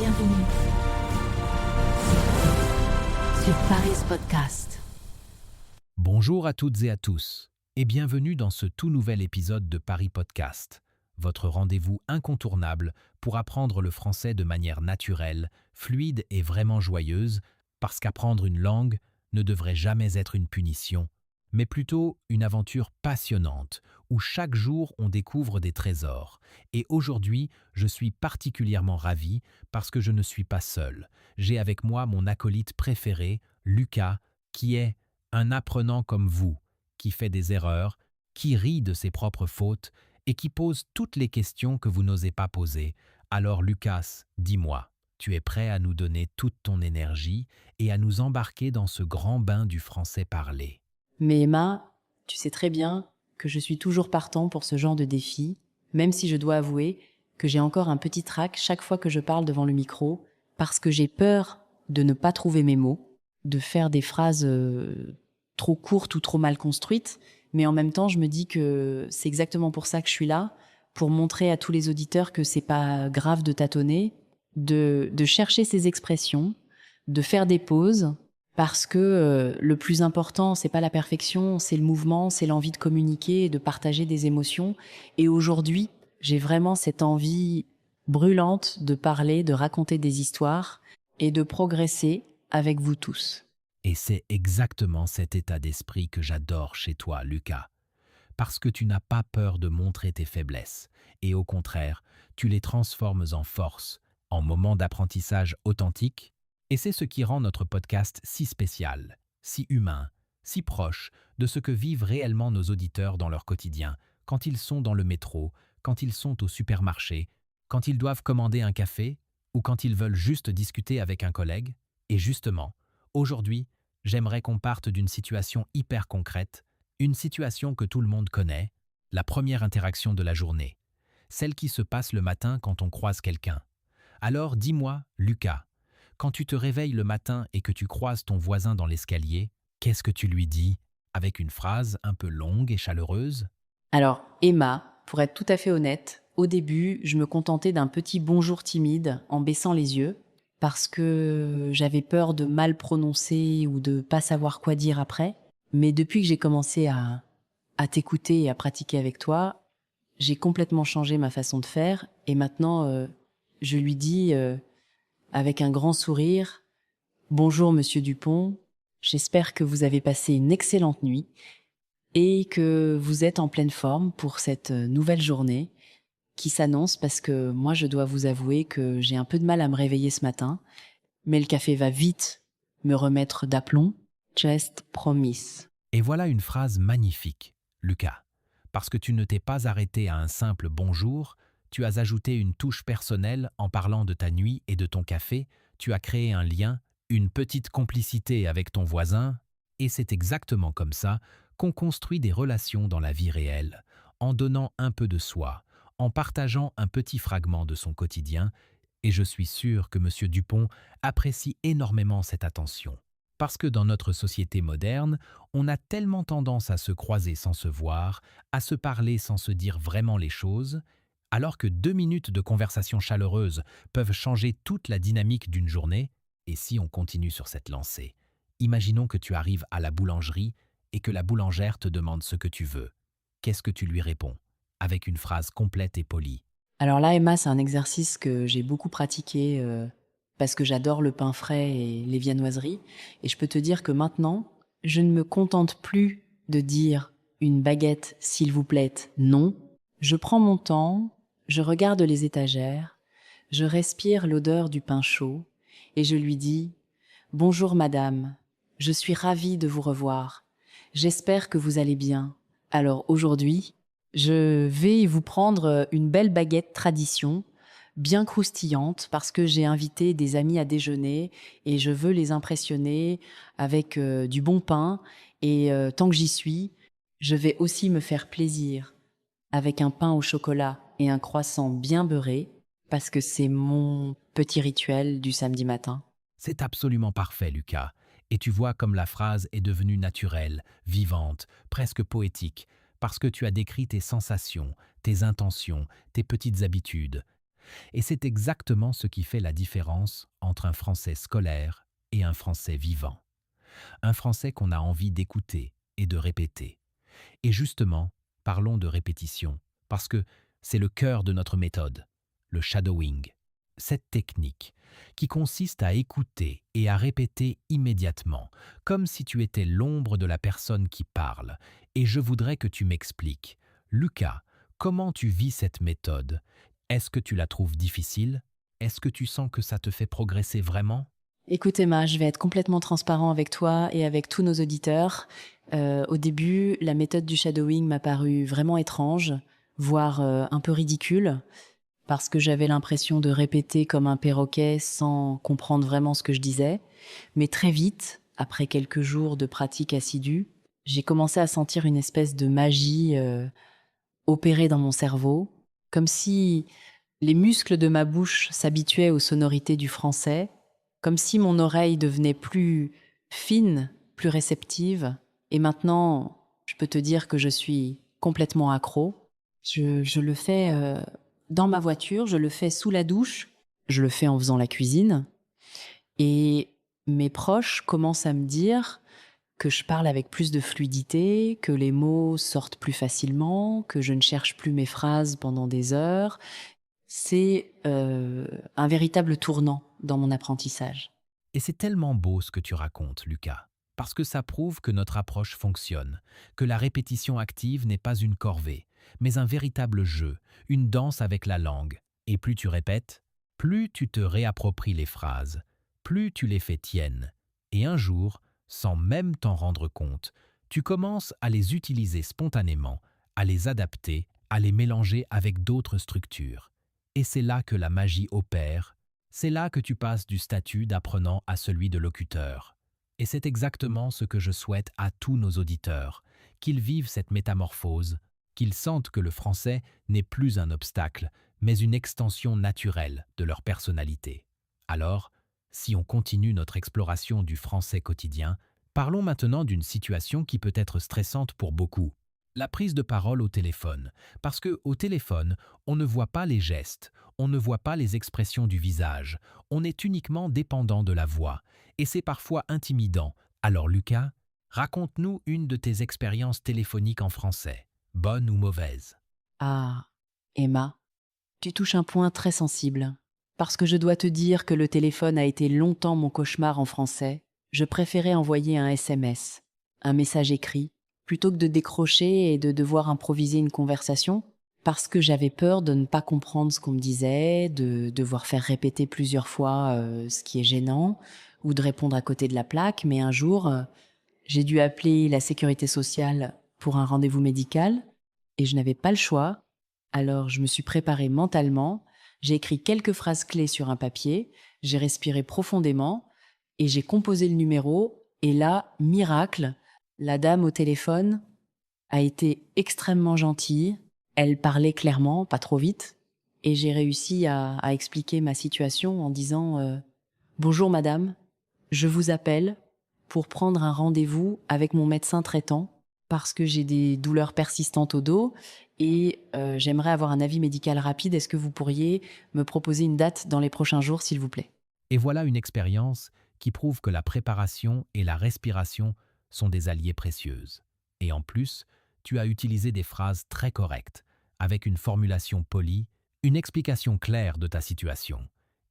Bienvenue sur Paris Podcast. Bonjour à toutes et à tous, et bienvenue dans ce tout nouvel épisode de Paris Podcast, votre rendez-vous incontournable pour apprendre le français de manière naturelle, fluide et vraiment joyeuse, parce qu'apprendre une langue ne devrait jamais être une punition, mais plutôt une aventure passionnante, où chaque jour on découvre des trésors. Et aujourd'hui, je suis particulièrement ravi parce que je ne suis pas seul. J'ai avec moi mon acolyte préféré, Lucas, qui est un apprenant comme vous, qui fait des erreurs, qui rit de ses propres fautes et qui pose toutes les questions que vous n'osez pas poser. Alors Lucas, dis-moi, tu es prêt à nous donner toute ton énergie et à nous embarquer dans ce grand bain du français parlé? Mais Emma, tu sais très bien que je suis toujours partant pour ce genre de défi, même si je dois avouer que j'ai encore un petit trac chaque fois que je parle devant le micro, parce que j'ai peur de ne pas trouver mes mots, de faire des phrases trop courtes ou trop mal construites, mais en même temps je me dis que c'est exactement pour ça que je suis là, pour montrer à tous les auditeurs que c'est pas grave de tâtonner, de chercher ces expressions, de faire des pauses, parce que le plus important, c'est pas la perfection, c'est le mouvement, c'est l'envie de communiquer et de partager des émotions. Et aujourd'hui, j'ai vraiment cette envie brûlante de parler, de raconter des histoires et de progresser avec vous tous. Et c'est exactement cet état d'esprit que j'adore chez toi, Lucas. Parce que tu n'as pas peur de montrer tes faiblesses, et au contraire, tu les transformes en force, en moments d'apprentissage authentiques, et c'est ce qui rend notre podcast si spécial, si humain, si proche de ce que vivent réellement nos auditeurs dans leur quotidien, quand ils sont dans le métro, quand ils sont au supermarché, quand ils doivent commander un café, ou quand ils veulent juste discuter avec un collègue. Et justement, aujourd'hui, j'aimerais qu'on parte d'une situation hyper concrète, une situation que tout le monde connaît, la première interaction de la journée, celle qui se passe le matin quand on croise quelqu'un. Alors dis-moi, Lucas, quand tu te réveilles le matin et que tu croises ton voisin dans l'escalier, qu'est-ce que tu lui dis, avec une phrase un peu longue et chaleureuse? Alors, Emma, pour être tout à fait honnête, au début, je me contentais d'un petit bonjour timide en baissant les yeux, parce que j'avais peur de mal prononcer ou de pas savoir quoi dire après. Mais depuis que j'ai commencé à t'écouter et à pratiquer avec toi, j'ai complètement changé ma façon de faire. Et maintenant, je lui dis avec un grand sourire, bonjour Monsieur Dupont, j'espère que vous avez passé une excellente nuit et que vous êtes en pleine forme pour cette nouvelle journée qui s'annonce, parce que moi je dois vous avouer que j'ai un peu de mal à me réveiller ce matin, mais le café va vite me remettre d'aplomb. Just promise. Et voilà une phrase magnifique, Lucas. Parce que tu ne t'es pas arrêté à un simple bonjour, tu as ajouté une touche personnelle en parlant de ta nuit et de ton café, tu as créé un lien, une petite complicité avec ton voisin, et c'est exactement comme ça qu'on construit des relations dans la vie réelle, en donnant un peu de soi, en partageant un petit fragment de son quotidien, et je suis sûr que M. Dupont apprécie énormément cette attention. Parce que dans notre société moderne, on a tellement tendance à se croiser sans se voir, à se parler sans se dire vraiment les choses, alors que 2 minutes de conversation chaleureuse peuvent changer toute la dynamique d'une journée. Et si on continue sur cette lancée, imaginons que tu arrives à la boulangerie et que la boulangère te demande ce que tu veux. Qu'est-ce que tu lui réponds? Avec une phrase complète et polie. Alors là, Emma, c'est un exercice que j'ai beaucoup pratiqué parce que j'adore le pain frais et les viennoiseries. Et je peux te dire que maintenant, je ne me contente plus de dire une baguette, s'il vous plaît, non. Je prends mon temps, je regarde les étagères, je respire l'odeur du pain chaud et je lui dis « Bonjour madame, je suis ravie de vous revoir. J'espère que vous allez bien. Alors aujourd'hui, je vais vous prendre une belle baguette tradition, bien croustillante, parce que j'ai invité des amis à déjeuner et je veux les impressionner avec du bon pain. Et tant que j'y suis, je vais aussi me faire plaisir avec un pain au chocolat et un croissant bien beurré, parce que c'est mon petit rituel du samedi matin. » C'est absolument parfait, Lucas. Et tu vois comme la phrase est devenue naturelle, vivante, presque poétique, parce que tu as décrit tes sensations, tes intentions, tes petites habitudes. Et c'est exactement ce qui fait la différence entre un français scolaire et un français vivant. Un français qu'on a envie d'écouter et de répéter. Et justement, parlons de répétition, parce que c'est le cœur de notre méthode, le shadowing. Cette technique qui consiste à écouter et à répéter immédiatement, comme si tu étais l'ombre de la personne qui parle. Et je voudrais que tu m'expliques, Lucas, comment tu vis cette méthode? Est-ce que tu la trouves difficile? Est-ce que tu sens que ça te fait progresser vraiment? Écoute Emma, je vais être complètement transparent avec toi et avec tous nos auditeurs. Au début, la méthode du shadowing m'a paru vraiment étrange, voire un peu ridicule, parce que j'avais l'impression de répéter comme un perroquet sans comprendre vraiment ce que je disais. Mais très vite, après quelques jours de pratique assidue, j'ai commencé à sentir une espèce de magie opérer dans mon cerveau, comme si les muscles de ma bouche s'habituaient aux sonorités du français, comme si mon oreille devenait plus fine, plus réceptive. Et maintenant, je peux te dire que je suis complètement accro. Je le fais dans ma voiture, je le fais sous la douche, je le fais en faisant la cuisine. Et mes proches commencent à me dire que je parle avec plus de fluidité, que les mots sortent plus facilement, que je ne cherche plus mes phrases pendant des heures. C'est un véritable tournant dans mon apprentissage. Et c'est tellement beau ce que tu racontes, Lucas, parce que ça prouve que notre approche fonctionne, que la répétition active n'est pas une corvée, mais un véritable jeu, une danse avec la langue. Et plus tu répètes, plus tu te réappropries les phrases, plus tu les fais tiennes. Et un jour, sans même t'en rendre compte, tu commences à les utiliser spontanément, à les adapter, à les mélanger avec d'autres structures. Et c'est là que la magie opère. C'est là que tu passes du statut d'apprenant à celui de locuteur. Et c'est exactement ce que je souhaite à tous nos auditeurs, qu'ils vivent cette métamorphose, qu'ils sentent que le français n'est plus un obstacle, mais une extension naturelle de leur personnalité. Alors, si on continue notre exploration du français quotidien, parlons maintenant d'une situation qui peut être stressante pour beaucoup. La prise de parole au téléphone. Parce que au téléphone, on ne voit pas les gestes, on ne voit pas les expressions du visage, on est uniquement dépendant de la voix, et c'est parfois intimidant. Alors Lucas, raconte-nous une de tes expériences téléphoniques en français, bonne ou mauvaise. Ah, Emma, tu touches un point très sensible. Parce que je dois te dire que le téléphone a été longtemps mon cauchemar en français, je préférais envoyer un SMS, un message écrit, plutôt que de décrocher et de devoir improviser une conversation, parce que j'avais peur de ne pas comprendre ce qu'on me disait, de devoir faire répéter plusieurs fois ce qui est gênant, ou de répondre à côté de la plaque. Mais un jour, j'ai dû appeler la sécurité sociale pour un rendez-vous médical, et je n'avais pas le choix. Alors je me suis préparée mentalement, j'ai écrit quelques phrases clés sur un papier, j'ai respiré profondément, et j'ai composé le numéro, et là, miracle, la dame au téléphone a été extrêmement gentille. Elle parlait clairement, pas trop vite, et j'ai réussi à expliquer ma situation en disant Bonjour madame, je vous appelle pour prendre un rendez-vous avec mon médecin traitant parce que j'ai des douleurs persistantes au dos et j'aimerais avoir un avis médical rapide. Est-ce que vous pourriez me proposer une date dans les prochains jours, s'il vous plaît? Et voilà une expérience qui prouve que la préparation et la respiration sont des alliés précieuses. Et en plus, tu as utilisé des phrases très correctes, avec une formulation polie, une explication claire de ta situation,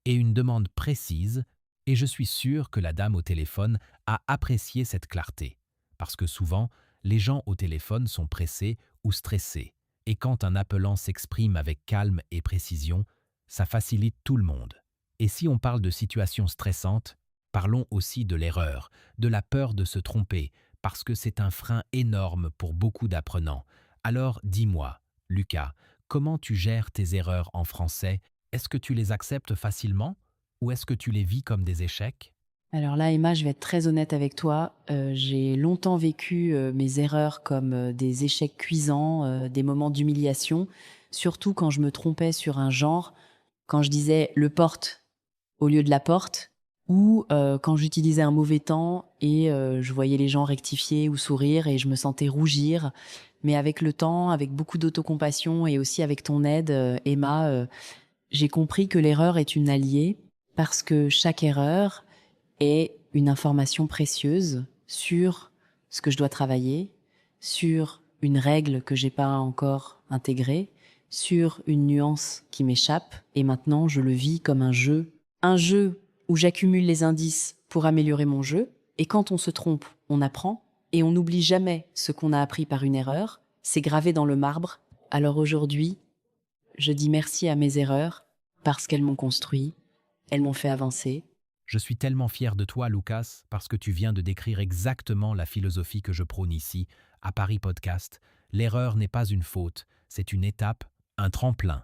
et une demande précise, et je suis sûr que la dame au téléphone a apprécié cette clarté, parce que souvent, les gens au téléphone sont pressés ou stressés, et quand un appelant s'exprime avec calme et précision, ça facilite tout le monde. Et si on parle de situations stressantes, parlons aussi de l'erreur, de la peur de se tromper, parce que c'est un frein énorme pour beaucoup d'apprenants. Alors dis-moi, Lucas, comment tu gères tes erreurs en français? Est-ce que tu les acceptes facilement ou est-ce que tu les vis comme des échecs? Alors là, Emma, je vais être très honnête avec toi. J'ai longtemps vécu mes erreurs comme des échecs cuisants, des moments d'humiliation, surtout quand je me trompais sur un genre, quand je disais le porte au lieu de la porte, ou quand j'utilisais un mauvais temps et je voyais les gens rectifier ou sourire et je me sentais rougir. Mais avec le temps, avec beaucoup d'autocompassion et aussi avec ton aide, Emma, J'ai compris que l'erreur est une alliée parce que chaque erreur est une information précieuse sur ce que je dois travailler, sur une règle que j'ai pas encore intégrée, sur une nuance qui m'échappe, et maintenant je le vis comme un jeu. Un jeu où j'accumule les indices pour améliorer mon jeu, et quand on se trompe, on apprend, et on n'oublie jamais ce qu'on a appris par une erreur, c'est gravé dans le marbre. Alors aujourd'hui, je dis merci à mes erreurs, parce qu'elles m'ont construit, elles m'ont fait avancer. Je suis tellement fier de toi, Lucas, parce que tu viens de décrire exactement la philosophie que je prône ici, à Paris Podcast. L'erreur n'est pas une faute, c'est une étape, un tremplin,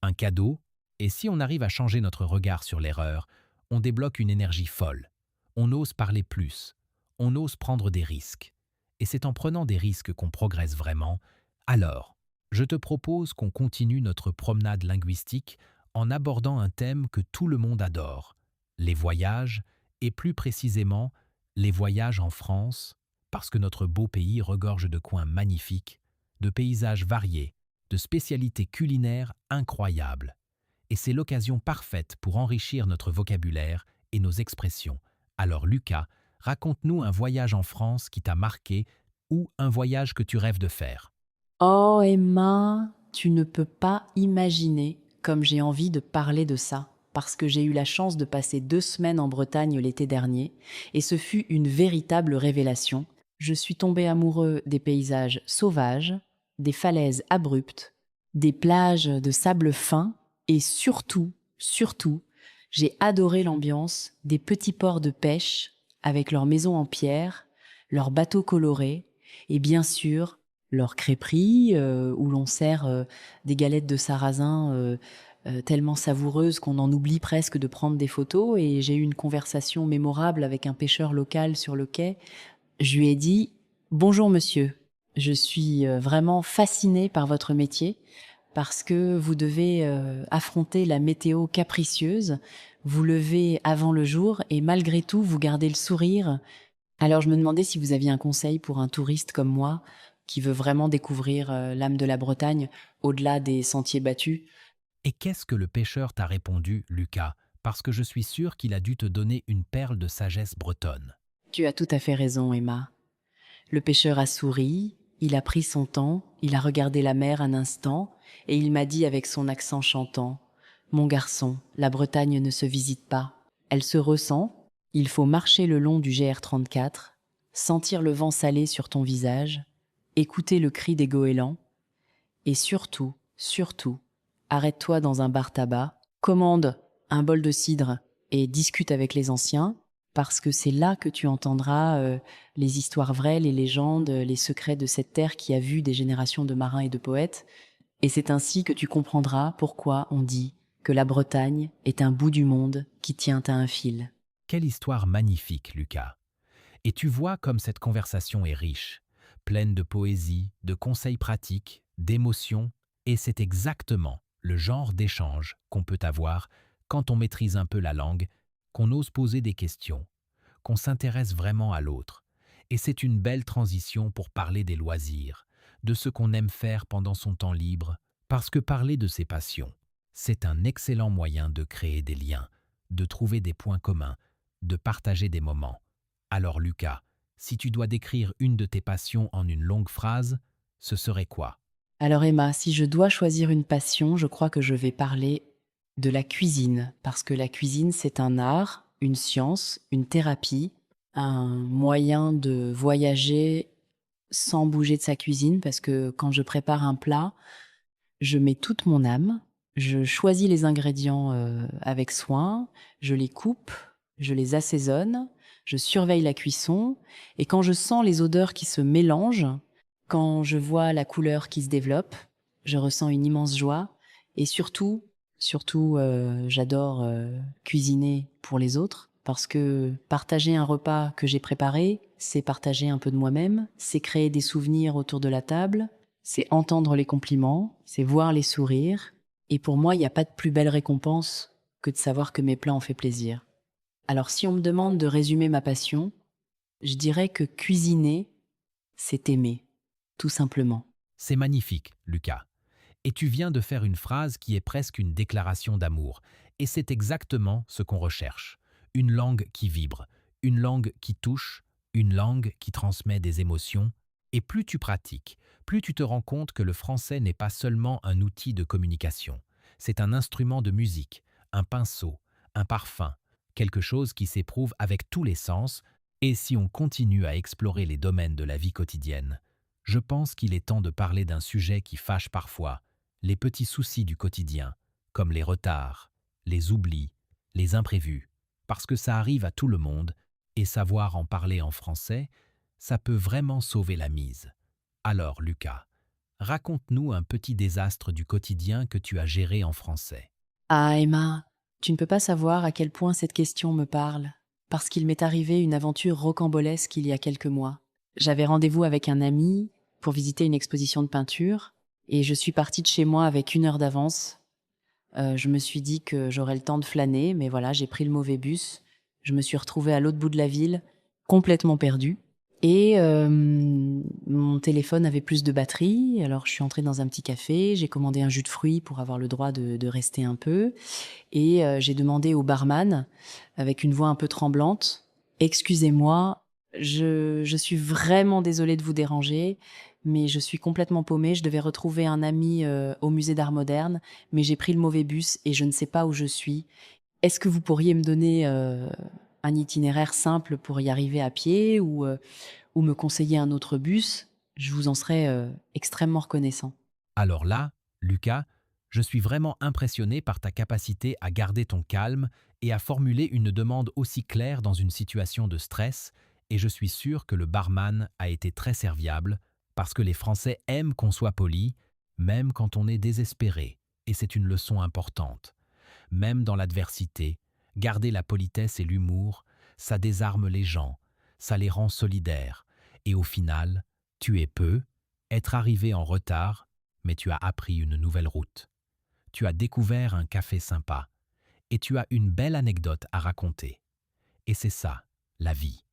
un cadeau, et si on arrive à changer notre regard sur l'erreur, on débloque une énergie folle. On ose parler plus, on ose prendre des risques. Et c'est en prenant des risques qu'on progresse vraiment. Alors, je te propose qu'on continue notre promenade linguistique en abordant un thème que tout le monde adore, les voyages, et plus précisément les voyages en France, parce que notre beau pays regorge de coins magnifiques, de paysages variés, de spécialités culinaires incroyables. Et c'est l'occasion parfaite pour enrichir notre vocabulaire et nos expressions. Alors Lucas, raconte-nous un voyage en France qui t'a marqué ou un voyage que tu rêves de faire. Oh Emma, tu ne peux pas imaginer comme j'ai envie de parler de ça, parce que j'ai eu la chance de passer 2 semaines en Bretagne l'été dernier, et ce fut une véritable révélation. Je suis tombée amoureux des paysages sauvages, des falaises abruptes, des plages de sable fin, et surtout, j'ai adoré l'ambiance des petits ports de pêche avec leurs maisons en pierre, leurs bateaux colorés, et bien sûr, leurs crêperies où l'on sert des galettes de sarrasin tellement savoureuses qu'on en oublie presque de prendre des photos. Et j'ai eu une conversation mémorable avec un pêcheur local sur le quai. Je lui ai dit « Bonjour monsieur, je suis vraiment fascinée par votre métier parce que vous devez affronter la météo capricieuse, vous levez avant le jour et malgré tout vous gardez le sourire. » Alors je me demandais si vous aviez un conseil pour un touriste comme moi qui veut vraiment découvrir l'âme de la Bretagne au-delà des sentiers battus. Et qu'est-ce que le pêcheur t'a répondu, Lucas? Parce que je suis sûr qu'il a dû te donner une perle de sagesse bretonne. Tu as tout à fait raison, Emma. Le pêcheur a souri, il a pris son temps, il a regardé la mer un instant, et il m'a dit avec son accent chantant « Mon garçon, la Bretagne ne se visite pas. Elle se ressent. Il faut marcher le long du GR34, sentir le vent salé sur ton visage, écouter le cri des goélands, et surtout, arrête-toi dans un bar-tabac, commande un bol de cidre et discute avec les anciens, parce que c'est là que tu entendras les histoires vraies, les légendes, les secrets de cette terre qui a vu des générations de marins et de poètes. Et c'est ainsi que tu comprendras pourquoi on dit que la Bretagne est un bout du monde qui tient à un fil. Quelle histoire magnifique, Lucas. Et tu vois comme cette conversation est riche, pleine de poésie, de conseils pratiques, d'émotions, et c'est exactement le genre d'échange qu'on peut avoir quand on maîtrise un peu la langue, qu'on ose poser des questions, qu'on s'intéresse vraiment à l'autre. Et c'est une belle transition pour parler des loisirs, de ce qu'on aime faire pendant son temps libre, parce que parler de ses passions, c'est un excellent moyen de créer des liens, de trouver des points communs, de partager des moments. Alors Lucas, si tu dois décrire une de tes passions en une longue phrase, ce serait quoi? Alors Emma, si je dois choisir une passion, je crois que je vais parler de la cuisine, parce que la cuisine, c'est un art, une science, une thérapie, un moyen de voyager sans bouger de sa cuisine, parce que quand je prépare un plat, je mets toute mon âme, je choisis les ingrédients avec soin, je les coupe, je les assaisonne, je surveille la cuisson, et quand je sens les odeurs qui se mélangent, quand je vois la couleur qui se développe, je ressens une immense joie, et surtout, j'adore cuisiner pour les autres, parce que partager un repas que j'ai préparé, c'est partager un peu de moi-même, c'est créer des souvenirs autour de la table, c'est entendre les compliments, c'est voir les sourires. Et pour moi, il n'y a pas de plus belle récompense que de savoir que mes plats ont fait plaisir. Alors si on me demande de résumer ma passion, je dirais que cuisiner, c'est aimer, tout simplement. C'est magnifique, Lucas. Et tu viens de faire une phrase qui est presque une déclaration d'amour. Et c'est exactement ce qu'on recherche. Une langue qui vibre, une langue qui touche, une langue qui transmet des émotions. Et plus tu pratiques, plus tu te rends compte que le français n'est pas seulement un outil de communication. C'est un instrument de musique, un pinceau, un parfum, quelque chose qui s'éprouve avec tous les sens. Et si on continue à explorer les domaines de la vie quotidienne, je pense qu'il est temps de parler d'un sujet qui fâche parfois, les petits soucis du quotidien, comme les retards, les oublis, les imprévus, parce que ça arrive à tout le monde, et savoir en parler en français, ça peut vraiment sauver la mise. Alors, Lucas, raconte-nous un petit désastre du quotidien que tu as géré en français. Ah Emma, tu ne peux pas savoir à quel point cette question me parle, parce qu'il m'est arrivé une aventure rocambolesque il y a quelques mois. J'avais rendez-vous avec un ami pour visiter une exposition de peinture, et je suis partie de chez moi avec 1 heure d'avance. Je me suis dit que j'aurais le temps de flâner, mais voilà, j'ai pris le mauvais bus. Je me suis retrouvée à l'autre bout de la ville, complètement perdue. Et mon téléphone avait plus de batterie, alors je suis entrée dans un petit café, j'ai commandé un jus de fruits pour avoir le droit de rester un peu, et j'ai demandé au barman, avec une voix un peu tremblante, «Excusez-moi, je suis vraiment désolée de vous déranger, mais je suis complètement paumée, je devais retrouver un ami, au musée d'art moderne, mais j'ai pris le mauvais bus et je ne sais pas où je suis. Est-ce que vous pourriez me donner, un itinéraire simple pour y arriver à pied ou me conseiller un autre bus? Je vous en serais, extrêmement reconnaissant». Alors là, Lucas, je suis vraiment impressionné par ta capacité à garder ton calme et à formuler une demande aussi claire dans une situation de stress, et je suis sûr que le barman a été très serviable, parce que les Français aiment qu'on soit poli, même quand on est désespéré, et c'est une leçon importante. Même dans l'adversité, garder la politesse et l'humour, ça désarme les gens, ça les rend solidaires, et au final, tu es peu, être arrivé en retard, mais tu as appris une nouvelle route. Tu as découvert un café sympa, et tu as une belle anecdote à raconter. Et c'est ça, la vie.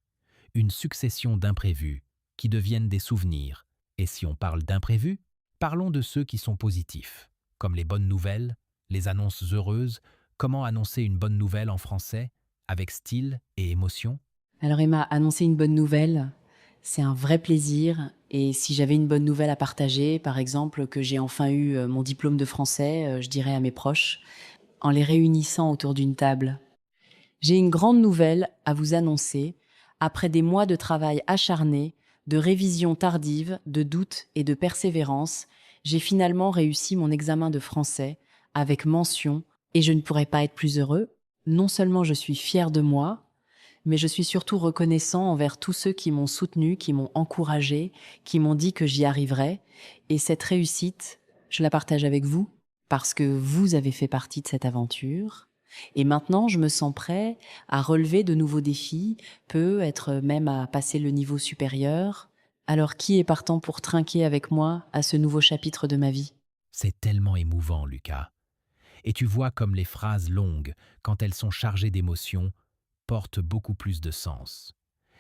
Une succession d'imprévus qui deviennent des souvenirs. Et si on parle d'imprévus, parlons de ceux qui sont positifs, comme les bonnes nouvelles, les annonces heureuses. Comment annoncer une bonne nouvelle en français, avec style et émotion? Alors Emma, annoncer une bonne nouvelle, c'est un vrai plaisir, et si j'avais une bonne nouvelle à partager, par exemple que j'ai enfin eu, mon diplôme de français, je dirais à mes proches, en les réunissant autour d'une table: «J'ai une grande nouvelle à vous annoncer. Après des mois de travail acharné, de révisions tardives, de doutes et de persévérance, j'ai finalement réussi mon examen de français avec mention, et je ne pourrais pas être plus heureux. Non seulement je suis fier de moi, mais je suis surtout reconnaissant envers tous ceux qui m'ont soutenu, qui m'ont encouragé, qui m'ont dit que j'y arriverais. Et cette réussite, je la partage avec vous, parce que vous avez fait partie de cette aventure. Et maintenant, je me sens prêt à relever de nouveaux défis, peut-être même à passer le niveau supérieur. Alors qui est partant pour trinquer avec moi à ce nouveau chapitre de ma vie?» C'est tellement émouvant, Lucas. Et tu vois comme les phrases longues, quand elles sont chargées d'émotions, portent beaucoup plus de sens.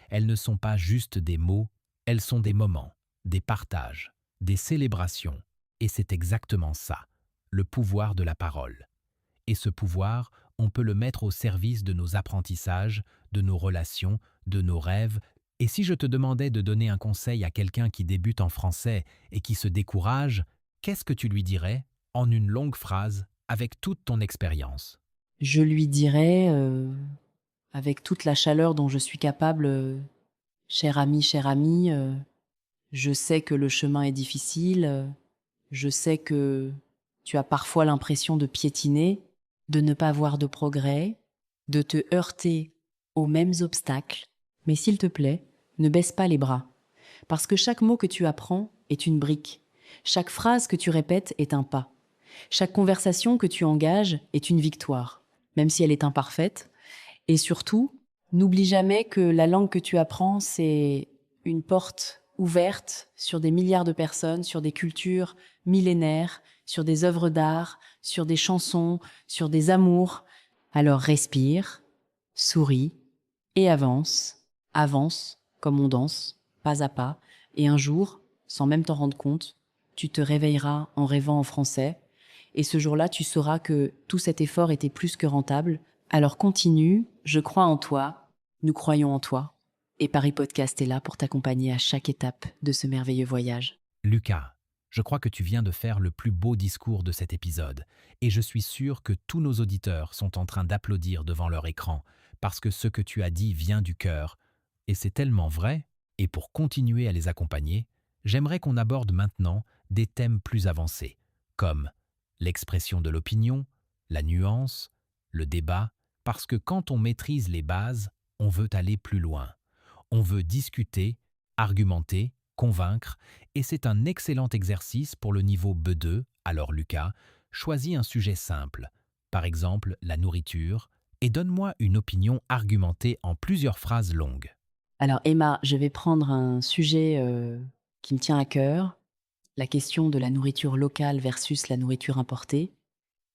Elles ne sont pas juste des mots, elles sont des moments, des partages, des célébrations. Et c'est exactement ça, le pouvoir de la parole. Et ce pouvoir, on peut le mettre au service de nos apprentissages, de nos relations, de nos rêves. Et si je te demandais de donner un conseil à quelqu'un qui débute en français et qui se décourage, qu'est-ce que tu lui dirais, en une longue phrase, avec toute ton expérience? Je lui dirais, avec toute la chaleur dont je suis capable: cher ami, je sais que le chemin est difficile, je sais que tu as parfois l'impression de piétiner, de ne pas voir de progrès, de te heurter aux mêmes obstacles, mais s'il te plaît, ne baisse pas les bras, parce que chaque mot que tu apprends est une brique, chaque phrase que tu répètes est un pas, chaque conversation que tu engages est une victoire, même si elle est imparfaite. Et surtout, n'oublie jamais que la langue que tu apprends, c'est une porte ouverte sur des milliards de personnes, sur des cultures millénaires, sur des œuvres d'art, sur des chansons, sur des amours. Alors respire, souris et avance. Avance comme on danse, pas à pas. Et un jour, sans même t'en rendre compte, tu te réveilleras en rêvant en français. Et ce jour-là, tu sauras que tout cet effort était plus que rentable. Alors continue, je crois en toi, nous croyons en toi. Et Paris Podcast est là pour t'accompagner à chaque étape de ce merveilleux voyage. Lucas, je crois que tu viens de faire le plus beau discours de cet épisode, et je suis sûr que tous nos auditeurs sont en train d'applaudir devant leur écran, parce que ce que tu as dit vient du cœur, et c'est tellement vrai, et pour continuer à les accompagner, j'aimerais qu'on aborde maintenant des thèmes plus avancés, comme l'expression de l'opinion, la nuance, le débat, parce que quand on maîtrise les bases, on veut aller plus loin. On veut discuter, argumenter, convaincre, et c'est un excellent exercice pour le niveau B2. Alors Lucas, choisis un sujet simple, par exemple la nourriture, et donne-moi une opinion argumentée en plusieurs phrases longues. Alors Emma, je vais prendre un sujet qui me tient à cœur, la question de la nourriture locale versus la nourriture importée.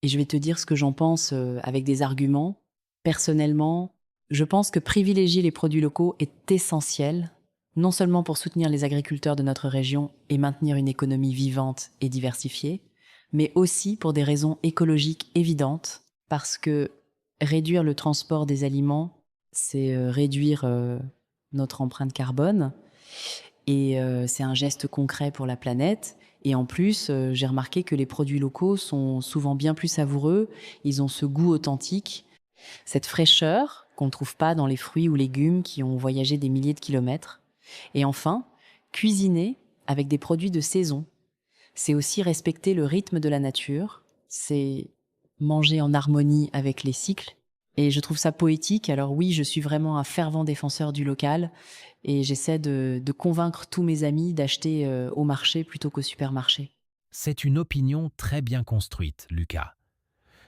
Et je vais te dire ce que j'en pense avec des arguments. Personnellement, je pense que privilégier les produits locaux est essentiel, non seulement pour soutenir les agriculteurs de notre région et maintenir une économie vivante et diversifiée, mais aussi pour des raisons écologiques évidentes, parce que réduire le transport des aliments, c'est réduire notre empreinte carbone, et c'est un geste concret pour la planète. Et en plus, j'ai remarqué que les produits locaux sont souvent bien plus savoureux, ils ont ce goût authentique, cette fraîcheur qu'on ne trouve pas dans les fruits ou légumes qui ont voyagé des milliers de kilomètres. Et enfin, cuisiner avec des produits de saison. C'est aussi respecter le rythme de la nature, c'est manger en harmonie avec les cycles. Et je trouve ça poétique. Alors oui, je suis vraiment un fervent défenseur du local et j'essaie de convaincre tous mes amis d'acheter au marché plutôt qu'au supermarché. C'est une opinion très bien construite, Lucas.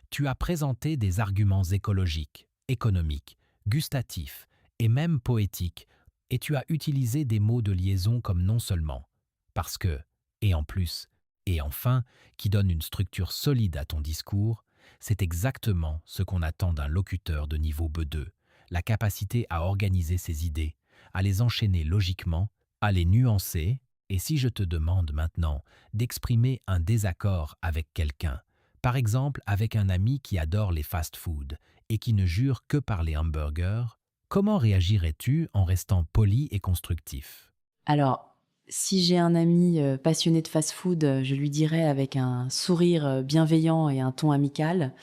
Tu as présenté des arguments écologiques, économiques, gustatifs et même poétiques, et tu as utilisé des mots de liaison comme non seulement, parce que, et en plus, et enfin, qui donnent une structure solide à ton discours, c'est exactement ce qu'on attend d'un locuteur de niveau B2, la capacité à organiser ses idées, à les enchaîner logiquement, à les nuancer, et si je te demande maintenant d'exprimer un désaccord avec quelqu'un, par exemple avec un ami qui adore les fast-foods et qui ne jure que par les hamburgers, comment réagirais-tu en restant poli et constructif? Alors, si j'ai un ami passionné de fast-food, je lui dirais avec un sourire bienveillant et un ton amical,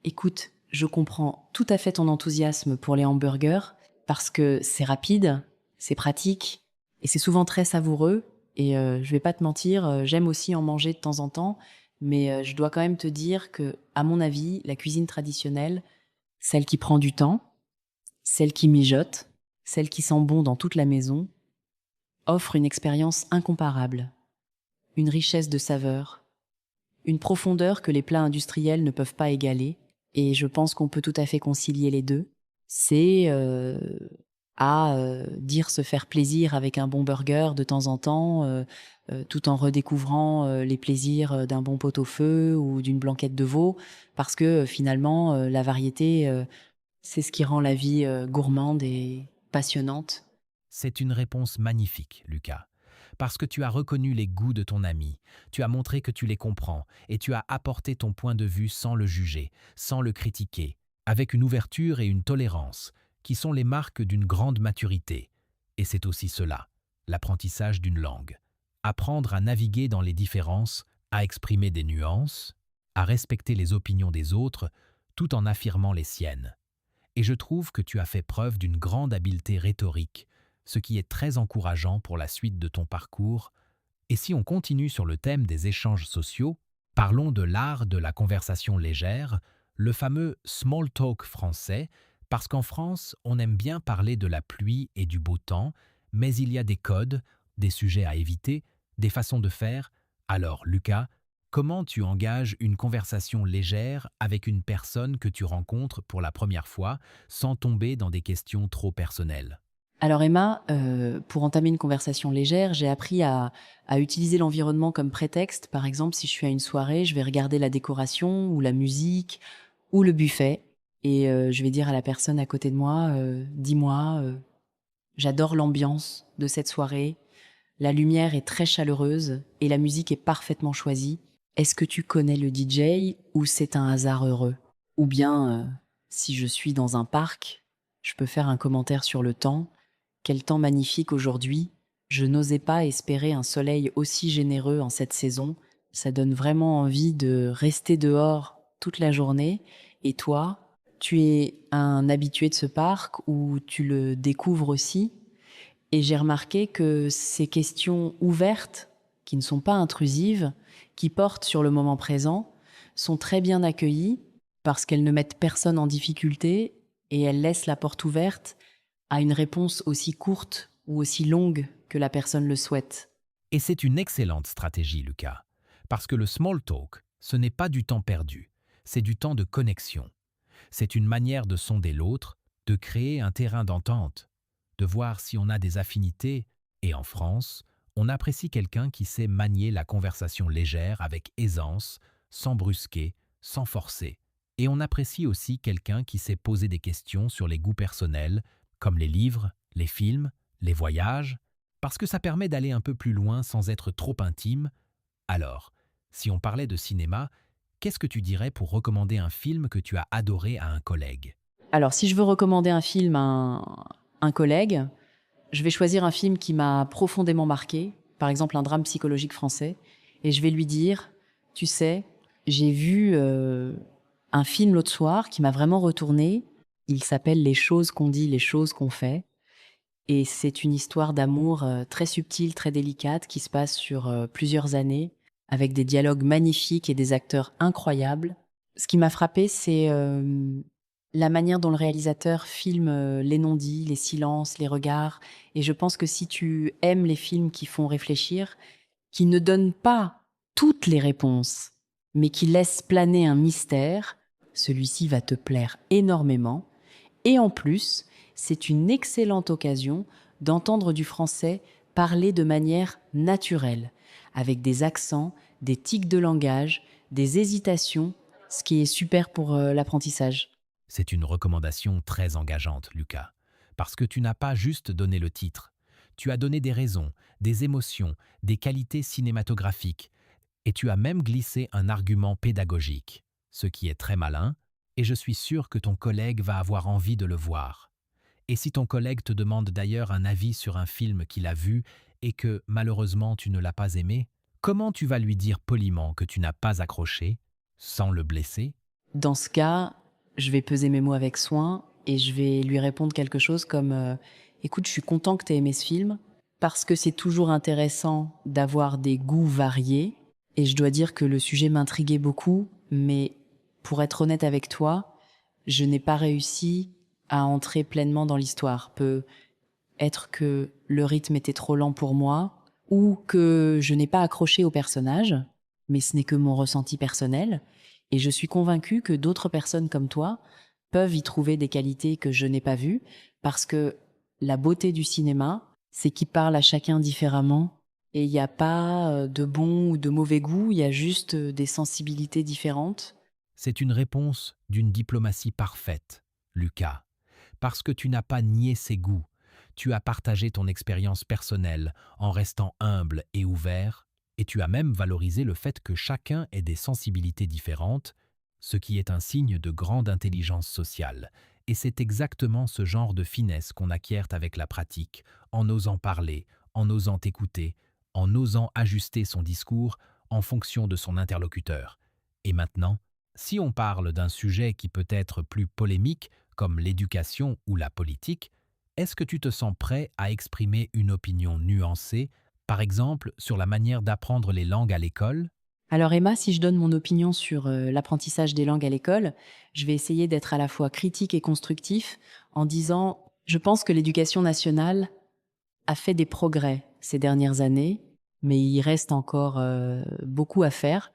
écoute, je comprends tout à fait ton enthousiasme pour les hamburgers parce que c'est rapide, c'est pratique et c'est souvent très savoureux. Et je vais pas te mentir, j'aime aussi en manger de temps en temps, mais je dois quand même te dire que, à mon avis, la cuisine traditionnelle, celle qui prend du temps, celle qui mijote, celle qui sent bon dans toute la maison, offre une expérience incomparable, une richesse de saveurs, une profondeur que les plats industriels ne peuvent pas égaler. Et je pense qu'on peut tout à fait concilier les deux. C'est dire se faire plaisir avec un bon burger de temps en temps, tout en redécouvrant les plaisirs d'un bon pot-au-feu ou d'une blanquette de veau, parce que finalement, la variété, c'est ce qui rend la vie gourmande et passionnante. C'est une réponse magnifique, Lucas. Parce que tu as reconnu les goûts de ton ami, tu as montré que tu les comprends et tu as apporté ton point de vue sans le juger, sans le critiquer, avec une ouverture et une tolérance, qui sont les marques d'une grande maturité. Et c'est aussi cela, l'apprentissage d'une langue. Apprendre à naviguer dans les différences, à exprimer des nuances, à respecter les opinions des autres, tout en affirmant les siennes. Et je trouve que tu as fait preuve d'une grande habileté rhétorique, ce qui est très encourageant pour la suite de ton parcours. Et si on continue sur le thème des échanges sociaux, parlons de l'art de la conversation légère, le fameux small talk français, parce qu'en France, on aime bien parler de la pluie et du beau temps, mais il y a des codes, des sujets à éviter, des façons de faire. Alors, Lucas, comment tu engages une conversation légère avec une personne que tu rencontres pour la première fois, sans tomber dans des questions trop personnelles? Alors Emma, pour entamer une conversation légère, j'ai appris à utiliser l'environnement comme prétexte. Par exemple, si je suis à une soirée, je vais regarder la décoration ou la musique ou le buffet et je vais dire à la personne à côté de moi, dis-moi, j'adore l'ambiance de cette soirée, La lumière est très chaleureuse et la musique est parfaitement choisie. Est-ce que tu connais le DJ ou c'est un hasard heureux? Ou bien, si je suis dans un parc, je peux faire un commentaire sur le temps. Quel temps magnifique aujourd'hui. Je n'osais pas espérer un soleil aussi généreux en cette saison. Ça donne vraiment envie de rester dehors toute la journée. Et toi, tu es un habitué de ce parc ou tu le découvres aussi? Et j'ai remarqué que ces questions ouvertes, qui ne sont pas intrusives, qui portent sur le moment présent, sont très bien accueillies parce qu'elles ne mettent personne en difficulté et elles laissent la porte ouverte à une réponse aussi courte ou aussi longue que la personne le souhaite. Et c'est une excellente stratégie, Lucas. Parce que le small talk, ce n'est pas du temps perdu, c'est du temps de connexion. C'est une manière de sonder l'autre, de créer un terrain d'entente, de voir si on a des affinités. Et en France, on apprécie quelqu'un qui sait manier la conversation légère avec aisance, sans brusquer, sans forcer. Et on apprécie aussi quelqu'un qui sait poser des questions sur les goûts personnels, comme les livres, les films, les voyages, parce que ça permet d'aller un peu plus loin sans être trop intime. Alors, si on parlait de cinéma, qu'est-ce que tu dirais pour recommander un film que tu as adoré à un collègue? Alors, si je veux recommander un film à un collègue, je vais choisir un film qui m'a profondément marqué, par exemple un drame psychologique français, et je vais lui dire, tu sais, j'ai vu un film l'autre soir qui m'a vraiment retourné. Il s'appelle Les choses qu'on dit, les choses qu'on fait. Et c'est une histoire d'amour très subtile, très délicate, qui se passe sur plusieurs années, avec des dialogues magnifiques et des acteurs incroyables. Ce qui m'a frappé, c'est la manière dont le réalisateur filme les non-dits, les silences, les regards. Et je pense que si tu aimes les films qui font réfléchir, qui ne donnent pas toutes les réponses, mais qui laissent planer un mystère, celui-ci va te plaire énormément. Et en plus, c'est une excellente occasion d'entendre du français parler de manière naturelle, avec des accents, des tics de langage, des hésitations, ce qui est super pour l'apprentissage. C'est une recommandation très engageante, Lucas, parce que tu n'as pas juste donné le titre. Tu as donné des raisons, des émotions, des qualités cinématographiques, et tu as même glissé un argument pédagogique, ce qui est très malin, et je suis sûr que ton collègue va avoir envie de le voir. Et si ton collègue te demande d'ailleurs un avis sur un film qu'il a vu et que, malheureusement, tu ne l'as pas aimé, comment tu vas lui dire poliment que tu n'as pas accroché, sans le blesser? Dans ce cas, je vais peser mes mots avec soin et je vais lui répondre quelque chose comme écoute, je suis content que tu aies aimé ce film parce que c'est toujours intéressant d'avoir des goûts variés et je dois dire que le sujet m'intriguait beaucoup, mais pour être honnête avec toi, je n'ai pas réussi à entrer pleinement dans l'histoire. Peut être que le rythme était trop lent pour moi ou que je n'ai pas accroché au personnage, mais ce n'est que mon ressenti personnel. Et je suis convaincue que d'autres personnes comme toi peuvent y trouver des qualités que je n'ai pas vues, parce que la beauté du cinéma, c'est qu'il parle à chacun différemment. Et il n'y a pas de bon ou de mauvais goût, il y a juste des sensibilités différentes. C'est une réponse d'une diplomatie parfaite, Lucas, parce que tu n'as pas nié ses goûts, tu as partagé ton expérience personnelle en restant humble et ouvert, et tu as même valorisé le fait que chacun ait des sensibilités différentes, ce qui est un signe de grande intelligence sociale. Et c'est exactement ce genre de finesse qu'on acquiert avec la pratique, en osant parler, en osant écouter, en osant ajuster son discours en fonction de son interlocuteur. Et maintenant, si on parle d'un sujet qui peut être plus polémique, comme l'éducation ou la politique, est-ce que tu te sens prêt à exprimer une opinion nuancée, par exemple sur la manière d'apprendre les langues à l'école? Alors Emma, si je donne mon opinion sur l'apprentissage des langues à l'école, je vais essayer d'être à la fois critique et constructif en disant, je pense que l'éducation nationale a fait des progrès ces dernières années, mais il reste encore beaucoup à faire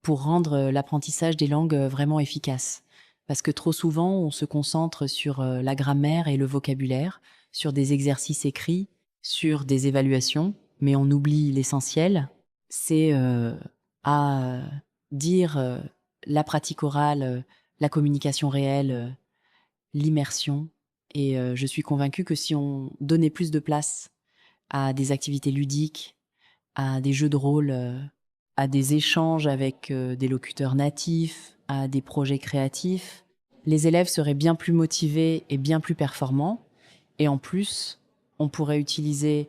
pour rendre l'apprentissage des langues vraiment efficace. Parce que trop souvent, on se concentre sur la grammaire et le vocabulaire, sur des exercices écrits, sur des évaluations, mais on oublie l'essentiel, c'est à dire la pratique orale, la communication réelle, l'immersion. Et je suis convaincue que si on donnait plus de place à des activités ludiques, à des jeux de rôle, à des échanges avec des locuteurs natifs, à des projets créatifs, les élèves seraient bien plus motivés et bien plus performants. Et en plus, on pourrait utiliser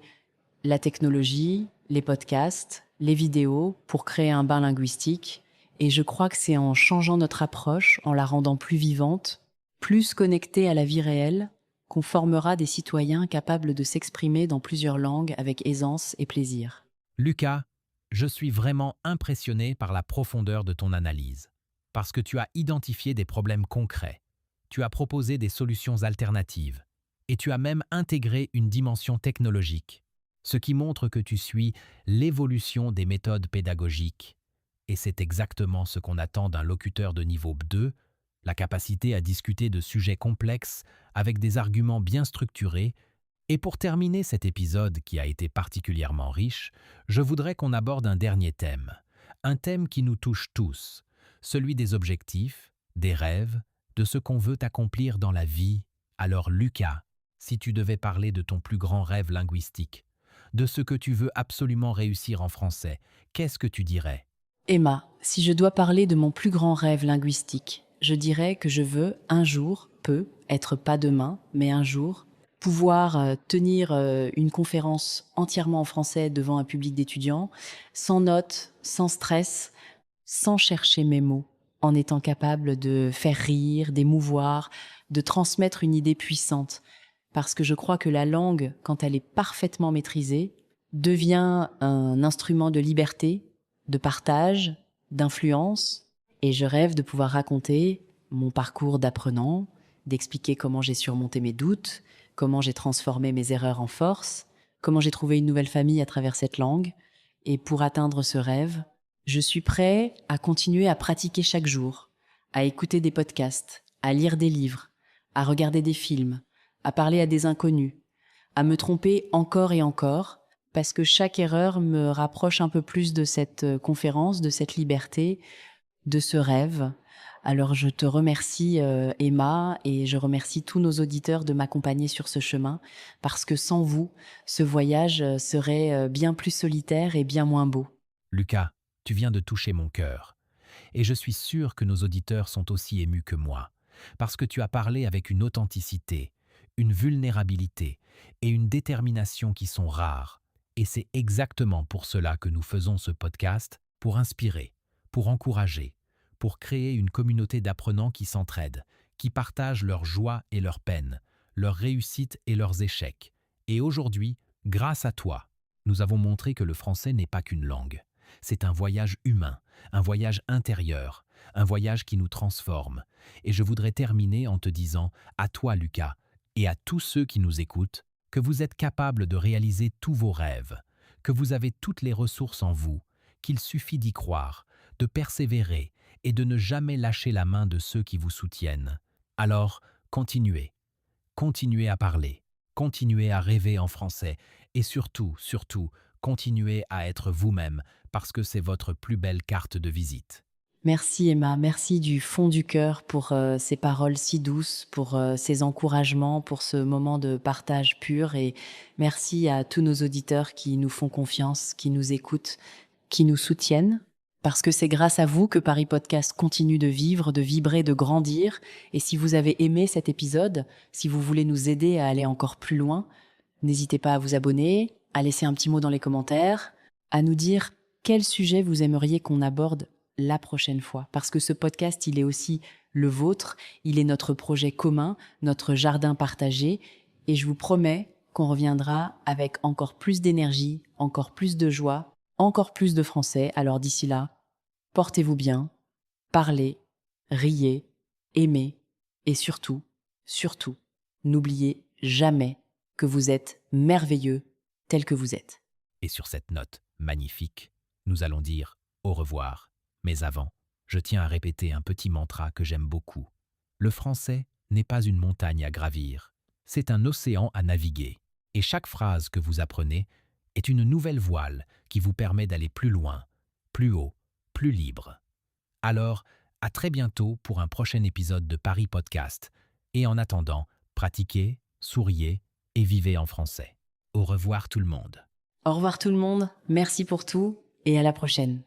la technologie, les podcasts, les vidéos pour créer un bain linguistique. Et je crois que c'est en changeant notre approche, en la rendant plus vivante, plus connectée à la vie réelle, qu'on formera des citoyens capables de s'exprimer dans plusieurs langues avec aisance et plaisir. Lucas, je suis vraiment impressionné par la profondeur de ton analyse, parce que tu as identifié des problèmes concrets, tu as proposé des solutions alternatives, et tu as même intégré une dimension technologique, ce qui montre que tu suis l'évolution des méthodes pédagogiques. Et c'est exactement ce qu'on attend d'un locuteur de niveau 2, la capacité à discuter de sujets complexes avec des arguments bien structurés. Et pour terminer cet épisode qui a été particulièrement riche, je voudrais qu'on aborde un thème qui nous touche tous, celui des objectifs, des rêves, de ce qu'on veut accomplir dans la vie. Alors Lucas, si tu devais parler de ton plus grand rêve linguistique, de ce que tu veux absolument réussir en français, qu'est-ce que tu dirais? Emma, si je dois parler de mon plus grand rêve linguistique, je dirais que je veux un jour, être pas demain, mais un jour, pouvoir tenir une conférence entièrement en français devant un public d'étudiants, sans notes, sans stress, sans chercher mes mots, en étant capable de faire rire, d'émouvoir, de transmettre une idée puissante. Parce que je crois que la langue, quand elle est parfaitement maîtrisée, devient un instrument de liberté, de partage, d'influence, et je rêve de pouvoir raconter mon parcours d'apprenant, d'expliquer comment j'ai surmonté mes doutes, comment j'ai transformé mes erreurs en force, comment j'ai trouvé une nouvelle famille à travers cette langue. Et pour atteindre ce rêve, je suis prêt à continuer à pratiquer chaque jour, à écouter des podcasts, à lire des livres, à regarder des films, à parler à des inconnus, à me tromper encore et encore, parce que chaque erreur me rapproche un peu plus de cette conférence, de cette liberté, de ce rêve. Alors je te remercie Emma, et je remercie tous nos auditeurs de m'accompagner sur ce chemin, parce que sans vous, ce voyage serait bien plus solitaire et bien moins beau. Lucas, tu viens de toucher mon cœur. Et je suis sûr que nos auditeurs sont aussi émus que moi, parce que tu as parlé avec une authenticité, une vulnérabilité et une détermination qui sont rares. Et c'est exactement pour cela que nous faisons ce podcast, pour inspirer, pour encourager, pour créer une communauté d'apprenants qui s'entraident, qui partagent leurs joies et leurs peines, leurs réussites et leurs échecs. Et aujourd'hui, grâce à toi, nous avons montré que le français n'est pas qu'une langue. C'est un voyage humain, un voyage intérieur, un voyage qui nous transforme. Et je voudrais terminer en te disant, à toi Lucas, et à tous ceux qui nous écoutent, que vous êtes capables de réaliser tous vos rêves, que vous avez toutes les ressources en vous, qu'il suffit d'y croire, de persévérer et de ne jamais lâcher la main de ceux qui vous soutiennent. Alors, continuez. Continuez à parler, continuez à rêver en français et surtout, continuez à être vous-même parce que c'est votre plus belle carte de visite. Merci Emma, merci du fond du cœur pour ces paroles si douces, pour ces encouragements, pour ce moment de partage pur, et merci à tous nos auditeurs qui nous font confiance, qui nous écoutent, qui nous soutiennent, parce que c'est grâce à vous que Paris Podcast continue de vivre, de vibrer, de grandir. Et si vous avez aimé cet épisode, si vous voulez nous aider à aller encore plus loin, n'hésitez pas à vous abonner, à laisser un petit mot dans les commentaires, à nous dire quel sujet vous aimeriez qu'on aborde la prochaine fois. Parce que ce podcast, il est aussi le vôtre, il est notre projet commun, notre jardin partagé. Et je vous promets qu'on reviendra avec encore plus d'énergie, encore plus de joie, encore plus de français. Alors d'ici là, portez-vous bien, parlez, riez, aimez et surtout, n'oubliez jamais que vous êtes merveilleux tel que vous êtes. Et sur cette note magnifique, nous allons dire au revoir. Mais avant, je tiens à répéter un petit mantra que j'aime beaucoup. Le français n'est pas une montagne à gravir, c'est un océan à naviguer. Et chaque phrase que vous apprenez est une nouvelle voile qui vous permet d'aller plus loin, plus haut, plus libre. Alors, à très bientôt pour un prochain épisode de Paris Podcast. Et en attendant, pratiquez, souriez et vivez en français. Au revoir tout le monde. Au revoir tout le monde, merci pour tout et à la prochaine.